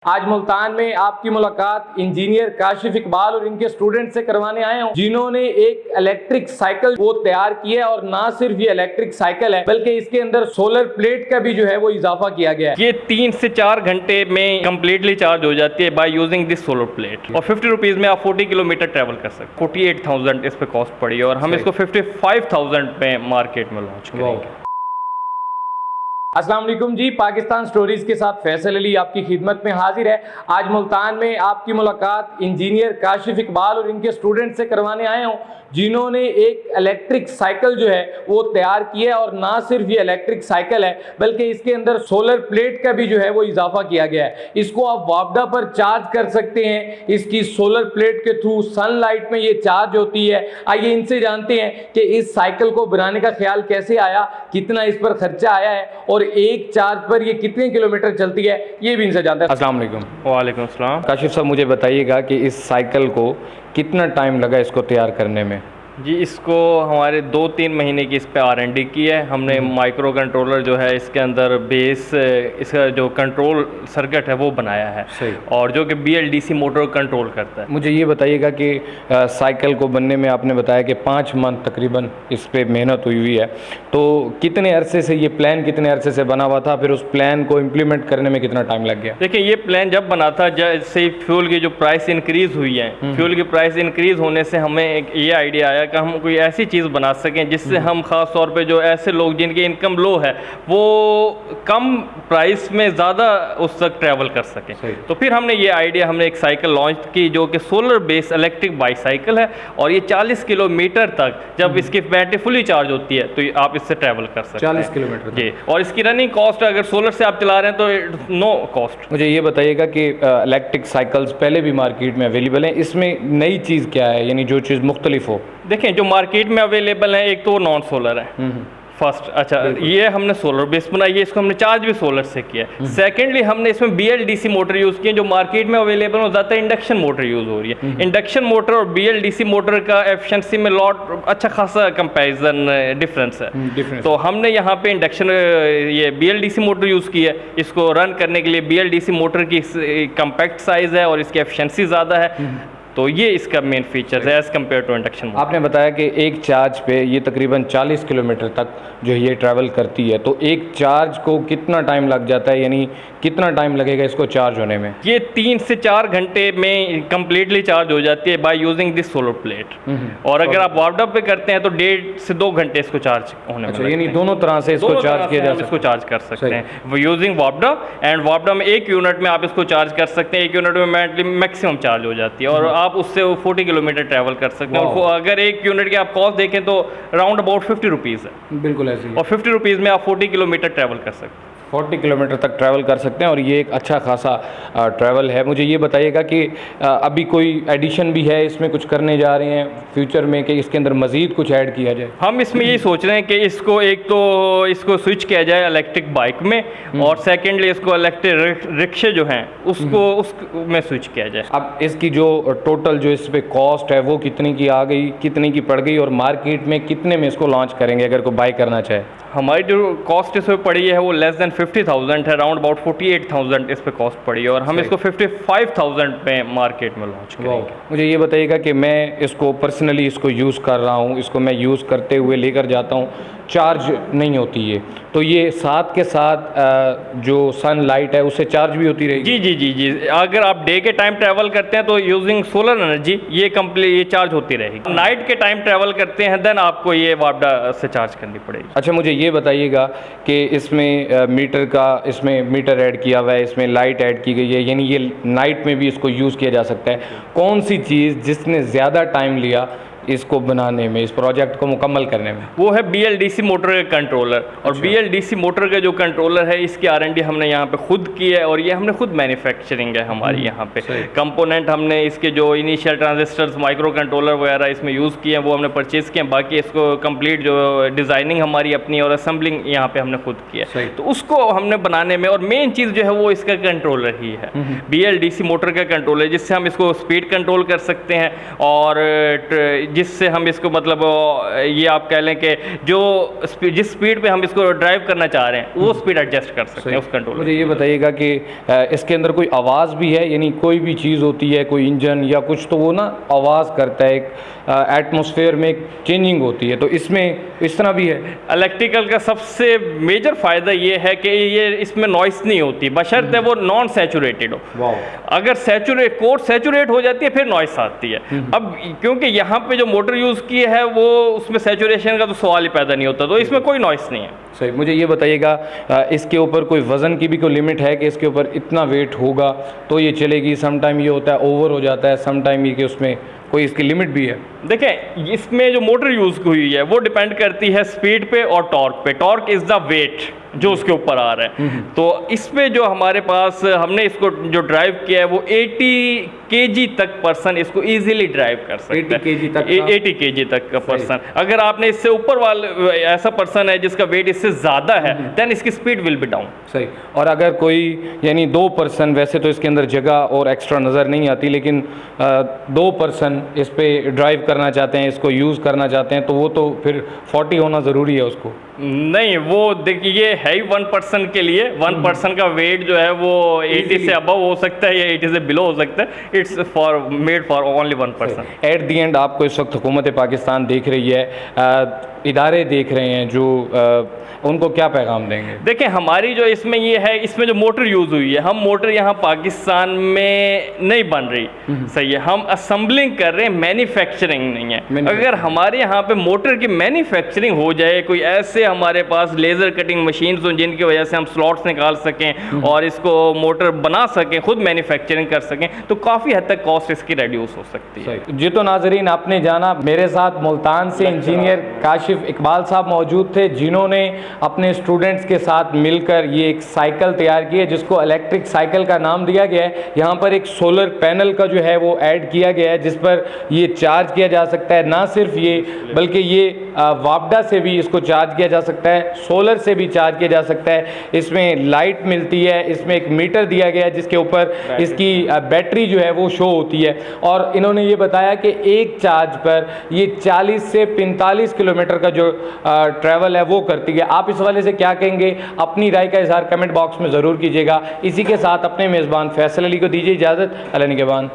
आज मुल्तान में आपकी मुलाकात इंजीनियर काशिफ इकबाल और इनके स्टूडेंट से करवाने आए हूँ, जिन्होंने एक इलेक्ट्रिक साइकिल को तैयार किया है। और ना सिर्फ ये इलेक्ट्रिक साइकिल है बल्कि इसके अंदर सोलर प्लेट का भी जो है वो इजाफा किया गया है। ये 3 से 4 घंटे में कम्प्लीटली चार्ज हो जाती है by using this solar plate. और 50 रुपीज़ में आप 40 किलोमीटर ट्रैवल कर सकते हैं। 48,000 इस पे कॉस्ट पड़ी और हम इसको 55,000 में मार्केट में लॉन्च करेंगे। अस्सलाम वालेकुम जी, पाकिस्तान स्टोरीज के साथ फैसल अली आपकी खिदमत में हाजिर है। आज मुल्तान में आपकी मुलाकात इंजीनियर काशिफ इकबाल और इनके स्टूडेंट से करवाने आए हूँ, जिन्होंने एक इलेक्ट्रिक साइकिल जो है वो तैयार किया है। और ना सिर्फ ये इलेक्ट्रिक साइकिल है बल्कि इसके अंदर सोलर प्लेट का भी जो है वो इजाफा किया गया है। इसको आप वापडा पर चार्ज कर सकते हैं। इसकी सोलर प्लेट के थ्रू सनलाइट में ये चार्ज होती है। आइए इनसे जानते हैं कि इस साइकिल को बनाने का ख्याल कैसे आया, कितना इस पर खर्चा आया है और एक चार्ज पर ये कितने किलोमीटर चलती है, ये भी इनसे जानते हैं। अस्सलाम वालेकुम। वालेकुम अस्सलाम। काशिफ साहब, मुझे बताइएगा कि इस साइकिल को कितना टाइम लगा इसको तैयार करने में? जी, इसको हमारे 2-3 महीने की इस पे R&D की है हमने। माइक्रो कंट्रोलर जो है इसके अंदर बेस, इसका जो कंट्रोल सर्किट है वो बनाया है। सही। और जो कि BLDC मोटर कंट्रोल करता है। मुझे ये बताइएगा कि साइकिल को बनने में आपने बताया कि 5 मंथ तकरीबन इस पे मेहनत हुई है, तो कितने अरसे से ये प्लान कितने अरसे से बना हुआ था, फिर उस प्लान को इम्प्लीमेंट करने में कितना टाइम लग गया? देखिए, ये प्लान जब बना था, जैसे फ्यूल की जो प्राइस इंक्रीज़ हुई है, फ्यूल की प्राइस इंक्रीज़ होने से हमें एक ये आइडिया आया कि हम कोई ऐसी चीज़ बना सकें जिससे हम ख़ास तौर पे जो ऐसे लोग जिनकी इनकम लो है वो कम प्राइस में ज़्यादा उस तक ट्रैवल कर सकें। तो फिर हमने ये आइडिया, हमने एक साइकिल लॉन्च की जो कि सोलर बेस्ड इलेक्ट्रिक बाईसाइकिल है। और ये 40 किलोमीटर तक जब इसकी बैटरी फुली चार्ज होती है तो आप इससे ट्रैवल कर सकते हैं 40 किलोमीटर जी। और इसकी रनिंग कॉस्ट अगर सोलर से आप चला रहे हैं तो नो कॉस्ट। मुझे ये बताइएगा कि इलेक्ट्रिक साइकिल्स पहले भी मार्केट में अवेलेबल हैं, इसमें नई चीज़ क्या है, यानी जो चीज़ मुख्तलिफ हो? देखें, जो मार्केट में अवेलेबल है, एक तो नॉन सोलर है फर्स्ट। अच्छा, ये हमने सोलर बेस बनाई है, इसको हमने चार्ज भी सोलर से किया है। सेकेंडली हमने इसमें BLDC मोटर यूज़ की है। जो मार्केट में अवेलेबल हो ज़्यादा इंडक्शन मोटर यूज़ हो रही है। इंडक्शन मोटर और BLDC मोटर का एफिशिएंसी में लॉट अच्छा खासा कंपैरिजन डिफरेंस है। तो हमने यहाँ पे इंडक्शन ये BLDC मोटर यूज़ की है। इसको रन करने के लिए BLDC मोटर की कम्पैक्ट साइज़ है और इसकी एफिशिएंसी ज़्यादा है। तो ये इसका मेन फीचर है as compare to induction motor. आपने बताया कि एक चार्ज पे ये तकरीबन 40 किलोमीटर तक जो ये ट्रैवल करती है, तो एक चार्ज को कितना टाइम लग जाता है, यानी कितना टाइम लगेगा इसको चार्ज होने में? ये 3 से 4 घंटे में कम्प्लीटली चार्ज हो जाती है by using this solar plate. और अगर आप वापडा पे करते हैं तो 1.5 से 2 घंटे इसको चार्ज होने में। यानी दोनों तरह से इसको चार्ज किया जा सकता है। इसको चार्ज कर सकते हैं यूजिंग वापडा। एंड वापडा में 1 यूनिट में आप इसको चार्ज कर सकते हैं। 1 यूनिट में मैक्सिमम चार्ज हो जाती है और आप उससे 40 किलोमीटर ट्रैवल कर सकते हैं। और अगर 1 यूनिट की आप कॉस्ट देखें तो अराउंड अबाउट 50 रुपीज़ है। बिल्कुल ऐसे ही। और 50 रुपीज़ में आप 40 किलोमीटर ट्रैवल कर सकते हैं। 40 किलोमीटर तक ट्रैवल कर सकते हैं और ये एक अच्छा खासा ट्रैवल है। मुझे ये बताइएगा कि अभी कोई एडिशन भी है, इसमें कुछ करने जा रहे हैं फ्यूचर में कि इसके अंदर मज़ीद कुछ ऐड किया जाए? हम इसमें यही सोच रहे हैं कि इसको एक तो इसको स्विच किया जाए इलेक्ट्रिक बाइक में, और सेकेंडली इसको इलेक्ट्रिक रिक्शे जो हैं उसमें स्विच किया जाए। अब इसकी जो टोटल जो इस पर कॉस्ट है वो कितने की आ गई, कितने की पड़ गई, और मार्केट में कितने में इसको लॉन्च करेंगे अगर कोई बाई करना चाहे? हमारी जो कॉस्ट इस पर पड़ी है वो लेस दैन 50,000 है। अराउंड अबाउट 48,000 इस पे कॉस्ट पड़ी है और हम इसको 55,000 पे मार्केट में लॉन्च करेंगे। मुझे ये बताइएगा कि मैं इसको पर्सनली इसको यूज़ कर रहा हूँ, इसको मैं यूज़ करते हुए लेकर जाता हूँ, चार्ज नहीं होती है, तो ये साथ के साथ जो सन लाइट है उससे चार्ज भी होती रहेगी? जी। अगर आप डे के टाइम ट्रैवल करते हैं तो यूजिंग सोलर एनर्जी ये चार्ज होती रहेगी। नाइट के टाइम ट्रैवल करते हैं देन आपको ये वापडा से चार्ज करनी पड़ेगी। अच्छा, मुझे ये बताइएगा कि इसमें मीटर ऐड किया हुआ है, इसमें लाइट ऐड की गई है, यानी ये नाइट में भी इसको यूज़ किया जा सकता है। कौन सी चीज़ जिसने ज़्यादा टाइम लिया इसको बनाने में, इस प्रोजेक्ट को मुकम्मल करने में? वो है BLDC मोटर का कंट्रोलर। और BLDC मोटर का जो कंट्रोलर है इसकी R&D हमने यहाँ पे खुद की है और ये हमने खुद मैन्युफैक्चरिंग है हमारी यहाँ पे। कंपोनेंट हमने इसके जो इनिशियल ट्रांजिस्टर्स, माइक्रो कंट्रोलर वगैरह इसमें यूज़ किए हैं वो हमने परचेज़ किए हैं। बाकी इसको कंप्लीट जो डिज़ाइनिंग हमारी अपनी और असेंबलिंग यहाँ पे हमने खुद की है। तो उसको हमने बनाने में, और मेन चीज़ जो है वो इसका कंट्रोलर ही है। BLDC मोटर का कंट्रोलर जिससे हम इसको स्पीड कंट्रोल कर सकते हैं और जिससे हम इसको मतलब ये आप कह लें कि जो जिस स्पीड पे हम इसको ड्राइव करना चाह रहे हैं वो स्पीड एडजस्ट कर सकते हैं उस कंट्रोलर। मुझे ये बताइएगा कि इसके अंदर कोई आवाज़ भी है, यानी कोई भी चीज़ होती है, कोई इंजन या कुछ, तो वो ना आवाज़ करता है, एक एटमॉस्फेयर में एक चेंजिंग होती है, तो इसमें इस तरह भी है? इलेक्ट्रिकल का सबसे मेजर फ़ायदा ये है कि ये इसमें नॉइस नहीं होती, बशर्ते वो नॉन सैचुरेटेड हो। अगर कोर सैचुरेट हो जाती है फिर नॉइस आती है। अब क्योंकि यहाँ पे जो मोटर यूज़ की है वो उसमें सैचुरेशन का तो सवाल ही पैदा नहीं होता, तो इसमें कोई नॉइस नहीं है। सही। मुझे ये बताइएगा इसके ऊपर कोई वज़न की भी कोई लिमिट है कि इसके ऊपर इतना वेट होगा तो ये चलेगी? सम टाइम ये होता है ओवर हो जाता है, सम टाइम ये कि उसमें कोई इसकी लिमिट भी है? देखें, इसमें जो मोटर यूज़ हुई है वो डिपेंड करती है स्पीड पे और टॉर्क पे। टॉर्क इज़ द वेट जो उसके ऊपर आ रहा है। तो इस पे जो हमारे पास हमने इसको जो ड्राइव किया है वो 80 kg तक पर्सन इसको इजीली ड्राइव कर सकता है। 80 kg तक? 80 kg तक का पर्सन। अगर आपने इससे ऊपर वाले ऐसा पर्सन है जिसका वेट इससे ज़्यादा है देन इसकी स्पीड विल बी डाउन। सही। और अगर कोई यानी 2 पर्सन, वैसे तो इसके अंदर जगह और एक्स्ट्रा नज़र नहीं आती, लेकिन 2 पर्सन इस पे ड्राइव करना चाहते हैं, इसको यूज़ करना चाहते हैं, तो वो तो फिर 40 होना ज़रूरी है उसको? नहीं, वो देखिए ये है ही 1 पर्सन के लिए। 1 पर्सन का वेट जो है वो 80 से अबव हो सकता है या 80 से बिलो हो सकता है। It's for made for only 1 person. At the and आपको इस वक्त हुकूमत पाकिस्तान देख रही है, इदारे देख रहे हैं जो उनको क्या पैगाम देंगे? देखिए, हमारी जो इसमें ये है, इसमें जो मोटर यूज़ हुई है, हम मोटर यहाँ पाकिस्तान में नहीं बन रही, सही है, हम असेंबलिंग कर रहे हैं, मैन्युफैक्चरिंग नहीं है। अगर हमारे यहाँ पे मोटर की मैन्युफैक्चरिंग हो जाए, कोई ऐसे हमारे पास लेज़र कटिंग मशीन्स हो जिनकी वजह से हम स्लॉट्स निकाल सकें और इसको मोटर बना सकें, खुद मैन्युफैक्चरिंग कर सकें, तो काफ़ी हद तक कॉस्ट इसकी रिड्यूस हो सकती है। जी, तो नाजरीन, आपने जाना मेरे साथ मुल्तान से इंजीनियर काशिफ इकबाल साहब मौजूद थे, जिन्होंने अपने स्टूडेंट्स के साथ मिलकर ये एक साइकिल तैयार की है जिसको इलेक्ट्रिक साइकिल का नाम दिया गया है। यहाँ पर एक सोलर पैनल का जो है वो ऐड किया गया है जिस पर ये चार्ज किया जा सकता है। ना सिर्फ ये बल्कि ये वापडा से भी इसको चार्ज किया जा सकता है, सोलर से भी चार्ज किया जा सकता है। इसमें लाइट मिलती है, इसमें एक मीटर दिया गया है जिसके ऊपर इसकी बैटरी जो है वो शो होती है। और इन्होंने ये बताया कि एक चार्ज पर ये 40 से 45 किलोमीटर का जो ट्रैवल है वो करती है। आप इस हवाले से क्या कहेंगे? अपनी राय का इजहार कमेंट बॉक्स में ज़रूर कीजिएगा। इसी के साथ अपने मेज़बान फैसल अली को दीजिए इजाज़त। अल्लाह निगहबान।